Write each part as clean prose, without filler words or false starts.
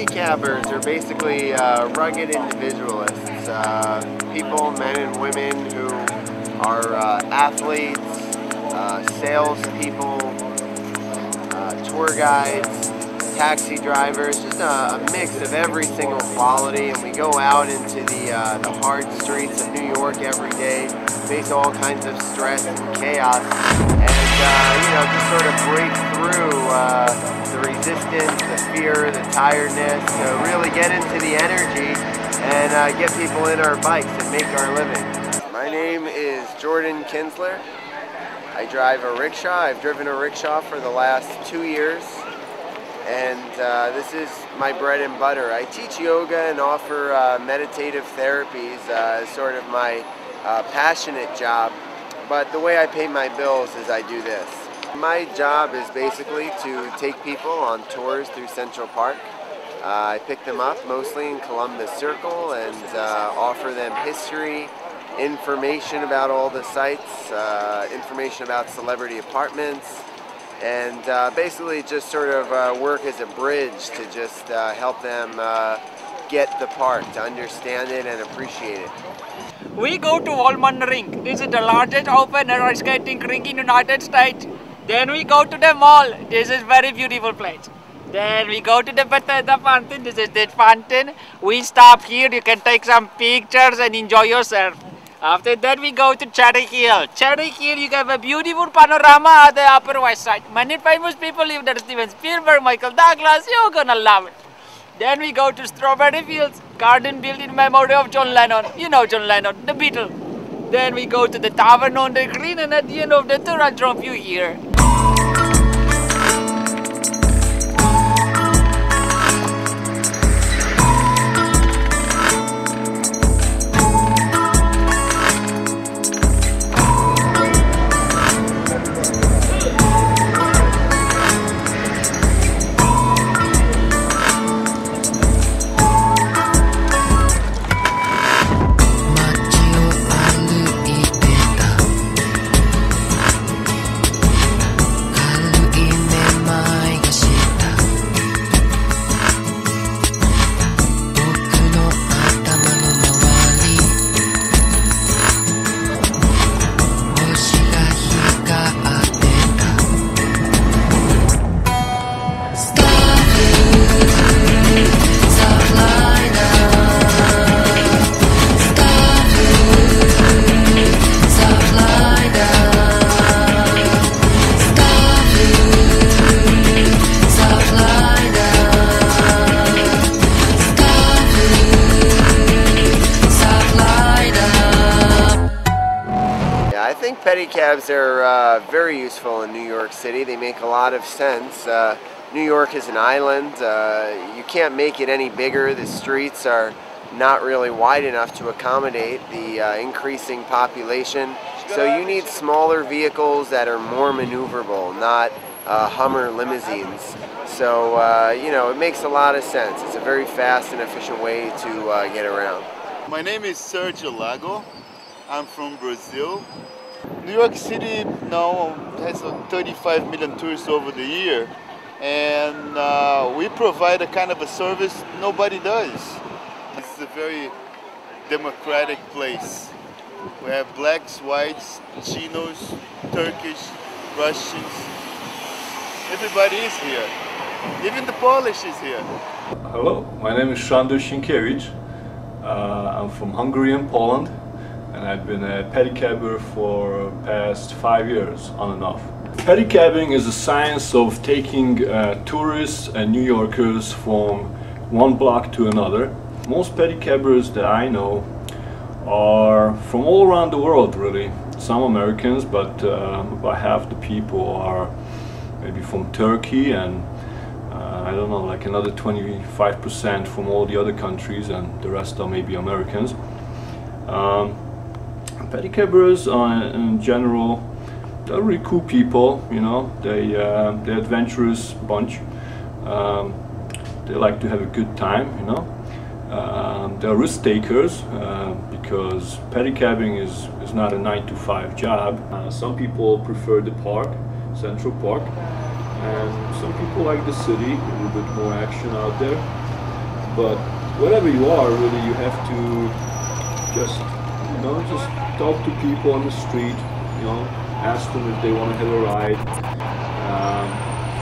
Pedicabbers are basically rugged individualists, people, men and women who are athletes, salespeople, tour guides, taxi drivers, just a mix of every single quality. And we go out into the hard streets of New York every day, face all kinds of stress and chaos, and you know, just sort of break through the resistance, the fear, the tiredness, to really get into the energy and get people in our bikes and make our living. My name is Jordan Kinsler. I drive a rickshaw. I've driven a rickshaw for the last 2 years, and this is my bread and butter. I teach yoga and offer meditative therapies as sort of my passionate job, but the way I pay my bills is I do this. My job is basically to take people on tours through Central Park. I pick them up mostly in Columbus Circle and offer them history, information about all the sites, information about celebrity apartments, and basically just sort of work as a bridge to just help them get the park, to understand it and appreciate it. We go to Walmart Ring. This is the largest open roller skating rink in the United States. Then we go to the mall. This is very beautiful place. Then we go to the Bethesda fountain. This is the fountain. We stop here. You can take some pictures and enjoy yourself. After that, we go to Cherry Hill. Cherry Hill, you have a beautiful panorama at the Upper West Side. Many famous people live there. Steven Spielberg, Michael Douglas. You're gonna love it. Then we go to Strawberry Fields, garden built in memory of John Lennon. You know John Lennon, the Beatle. Then we go to the Tavern on the Green, and at the end of the tour, I'll drop you here. I think pedicabs are very useful in New York City. They make a lot of sense. New York is an island. You can't make it any bigger. The streets are not really wide enough to accommodate the increasing population. So you need smaller vehicles that are more maneuverable, not Hummer limousines. So, you know, it makes a lot of sense. It's a very fast and efficient way to get around. My name is Sergio Lago. I'm from Brazil. New York City now has 35 million tourists over the year, and we provide a kind of a service nobody does. It's a very democratic place. We have blacks, whites, Chinos, Turkish, Russians. Everybody is here. Even the Polish is here. Hello, my name is Sándor Sienkiewicz. I'm from Hungary and Poland, and I've been a pedicabber for the past 5 years, on and off. Pedicabbing is a science of taking tourists and New Yorkers from one block to another. Most pedicabbers that I know are from all around the world, really. Some Americans, but about half the people are maybe from Turkey, and I don't know, like another 25% from all the other countries, and the rest are maybe Americans. Pedicabbers in general, they're really cool people, you know. They're adventurous bunch. They like to have a good time, you know. They're risk takers because pedicabbing is not a 9-to-5 job. Some people prefer the park, Central Park, and some people like the city, a little bit more action out there. but wherever you are, really, you have to just, just talk to people on the street, ask them if they want to have a ride.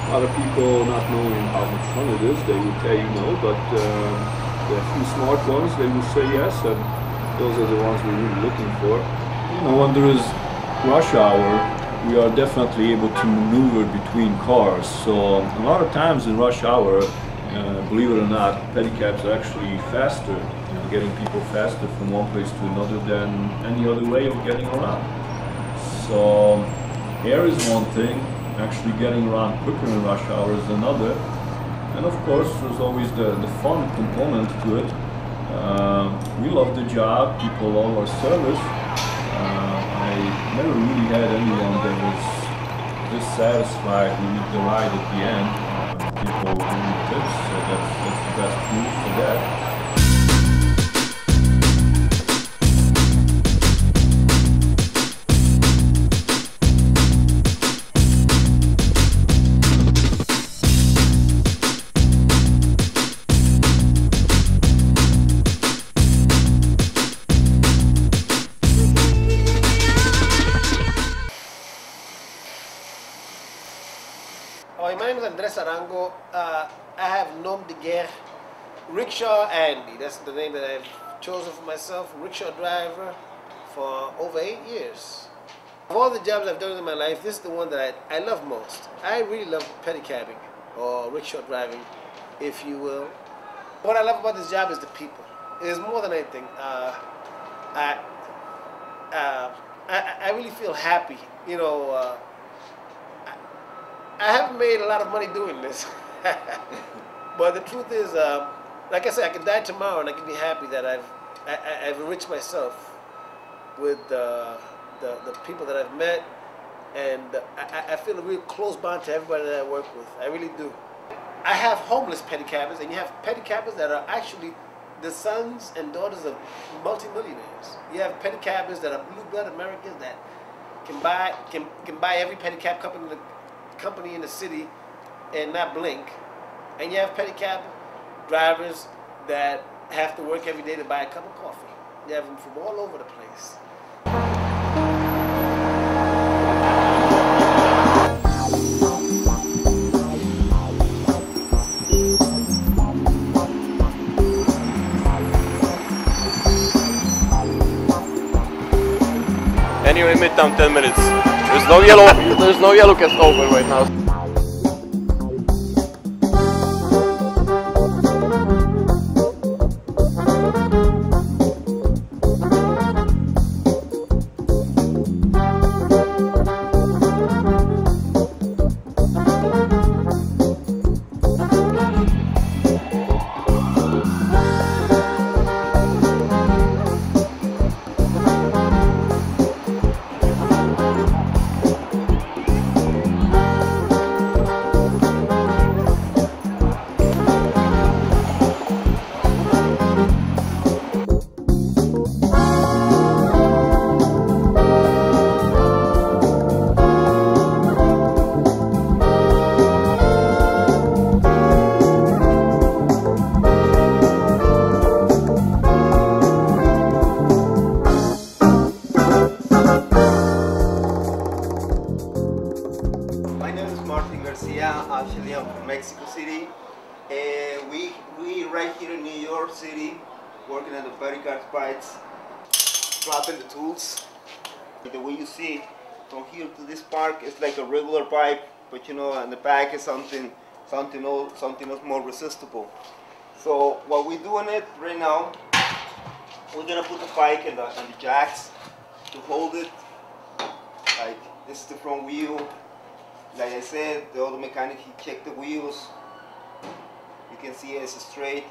Other people, not knowing how much fun it is, they will tell you no, but the few smart ones, they will say yes, and those are the ones we're really looking for. When there is rush hour, we are definitely able to maneuver between cars. So a lot of times in rush hour, believe it or not, pedicabs are actually faster, getting people faster from one place to another than any other way of getting around. So air is one thing, actually getting around quicker in rush hour is another. And of course, there's always the fun component to it. We love the job, people love our service. I never really had anyone that was dissatisfied with the ride at the end. People give me tips, so that's the best proof for that. Hi, my name is Andres Arango. I have nom de guerre, Rickshaw Andy. That's the name that I've chosen for myself. Rickshaw driver for over 8 years. Of all the jobs I've done in my life, this is the one that I love most. I really love pedicabbing, or rickshaw driving, if you will. What I love about this job is the people. It is more than anything. I really feel happy, I haven't made a lot of money doing this, but the truth is, like I said, I can die tomorrow and I can be happy that I've enriched myself with the people that I've met, and I feel a real close bond to everybody that I work with. I really do. I have homeless pedicabbers, and you have pedicabbers that are actually the sons and daughters of multimillionaires. You have pedicabbers that are blue-blood Americans that can buy every pedicab company in the city and not blink, and you have pedicab drivers that have to work every day to buy a cup of coffee. You have them from all over the place. Anyway, midtown 10 minutes. There's no yellow cast open right now. Actually, I'm from Mexico City. We right here in New York City, working on the pedicab bikes, dropping the tools. The way you see from here to this park, it's like a regular bike, but on the back is something else more resistible. So what we're doing it right now, we're gonna put the bike in the jacks to hold it. Like this is the front wheel. Like I said, the other mechanic, he checked the wheels. You can see it's straight.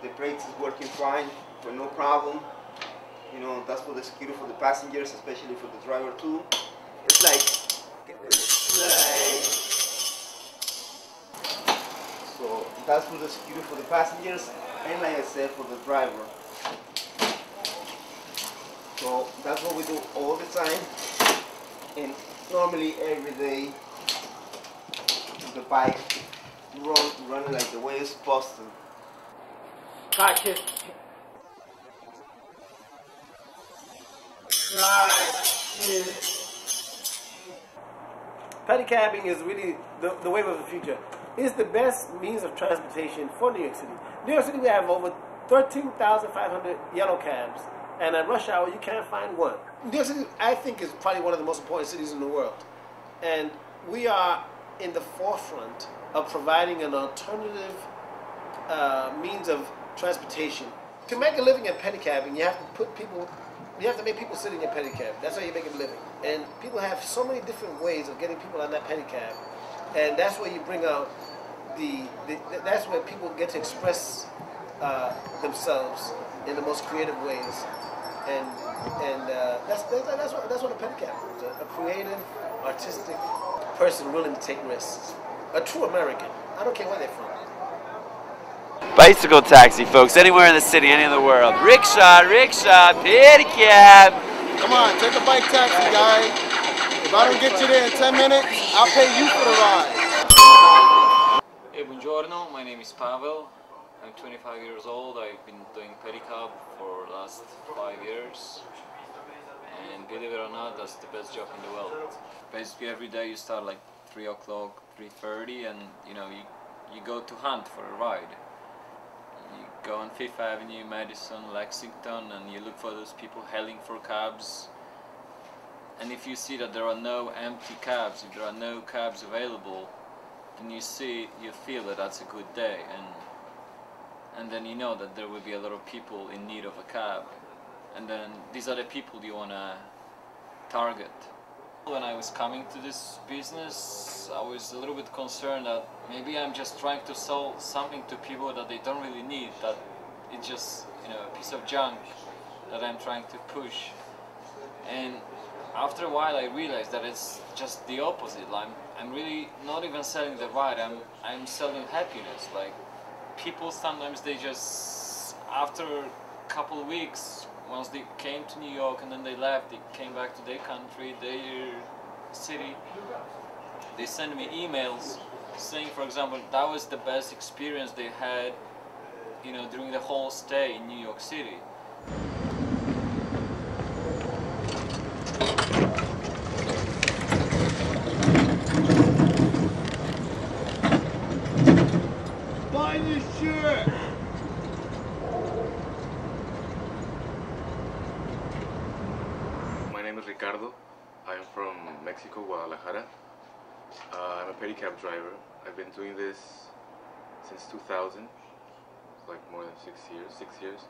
The brakes is working fine, with no problem. That's for the security for the passengers, especially for the driver too. It's like, so that's for the security for the passengers, and like I said, for the driver. So that's what we do all the time, and normally every day. The bike running like the way it's supposed to. Car kiss. Pedicabbing is really the wave of the future. It's the best means of transportation for New York City. New York City, we have over 13,500 yellow cabs, and at rush hour, you can't find one. New York City, I think, is probably one of the most important cities in the world. And we are in the forefront of providing an alternative means of transportation. To make a living at pedicabbing, you have to make people sit in your pedicab. That's how you make a living. And people have so many different ways of getting people on that pedicab. And that's where you bring out that's where people get to express themselves in the most creative ways. And that's what a pedicab is. A creative, artistic person willing to take risks. A true American. I don't care where they're from. Bicycle taxi, folks, anywhere in the city, any in the world. Rickshaw, pedicab. Come on, take a bike taxi, guys. If I don't get you there in 10 minutes, I'll pay you for the ride. Hey, buongiorno, my name is Pavel. I'm 25 years old. I've been doing pedicab for the last 5 years. And believe it or not, that's the best job in the world. Basically every day you start like 3 o'clock, 3:30, and you go to hunt for a ride. You go on 5th Avenue, Madison, Lexington, and you look for those people hailing for cabs. And if you see that there are no empty cabs, if there are no cabs available, then you feel that that's a good day, and then you know that there will be a lot of people in need of a cab, and then these are the people you want to target. When I was coming to this business, I was a little bit concerned that maybe I'm just trying to sell something to people that they don't really need, that it's just a piece of junk that I'm trying to push. And after a while I realized that it's just the opposite. I'm really not even selling the ride, I'm selling happiness. Like, people sometimes, they just, after a couple of weeks, once they came to New York and then they left, they came back to their country, their city, they send me emails saying, for example, that was the best experience they had, during the whole stay in New York City. Find your shirt. My name is Ricardo. I am from Mexico, Guadalajara. I'm a pedicab driver. I've been doing this since 2000, like more than 6 years.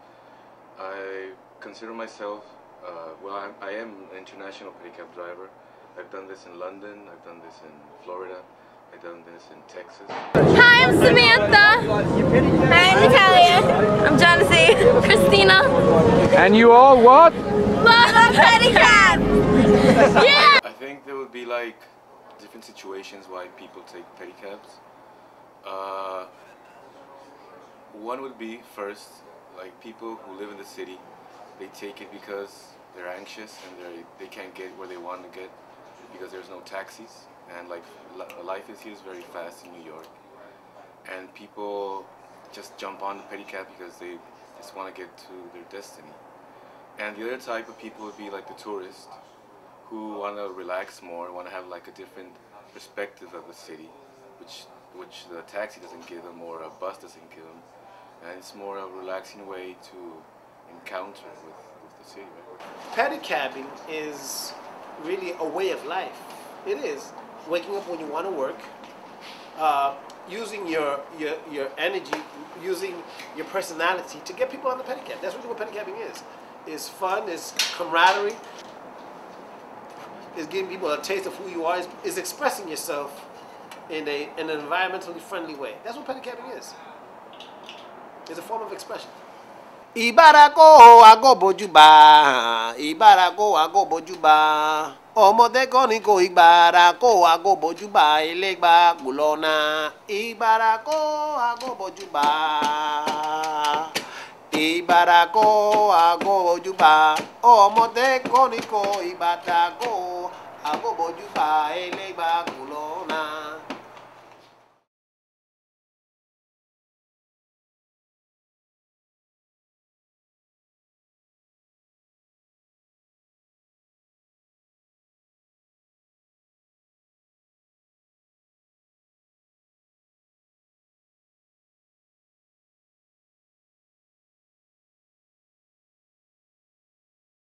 I consider myself, I am an international pedicab driver. I've done this in London, I've done this in Florida, I've done this in Texas. Hi, I'm Samantha. Hi, I'm Natalia. I'm Jonathan. Christina. And you all what? Love a pedicab! Yeah! I think there would be like different situations why people take pedicabs. One would be, first, like people who live in the city, they take it because they're anxious and they can't get where they want to get because there's no taxis, and like life is here is very fast in New York, and people just jump on the pedicab because they just want to get to their destiny. And the other type of people would be like the tourists who want to relax more, want to have like a different perspective of the city, which the taxi doesn't give them or a bus doesn't give them, and it's more a relaxing way to encounter with the city. Right? Pedicabbing is really a way of life. It is waking up when you want to work, using your energy, using your personality to get people on the pedicab. That's really what pedicabbing is. It's fun, it's camaraderie, it's giving people a taste of who you are, it's expressing yourself in an environmentally friendly way. That's what pedicabbing is. It's a form of expression. Ibarako ago bojuba, Ibarako ago bojuba. Ọmọdé kan ní kò Ibarako ago bojuba, elegba gulona. Ibarako ago bojuba, Ibarako ago bojuba. Ọmọdé kan ní kò Ibarako ago bojuba, elegba gulona.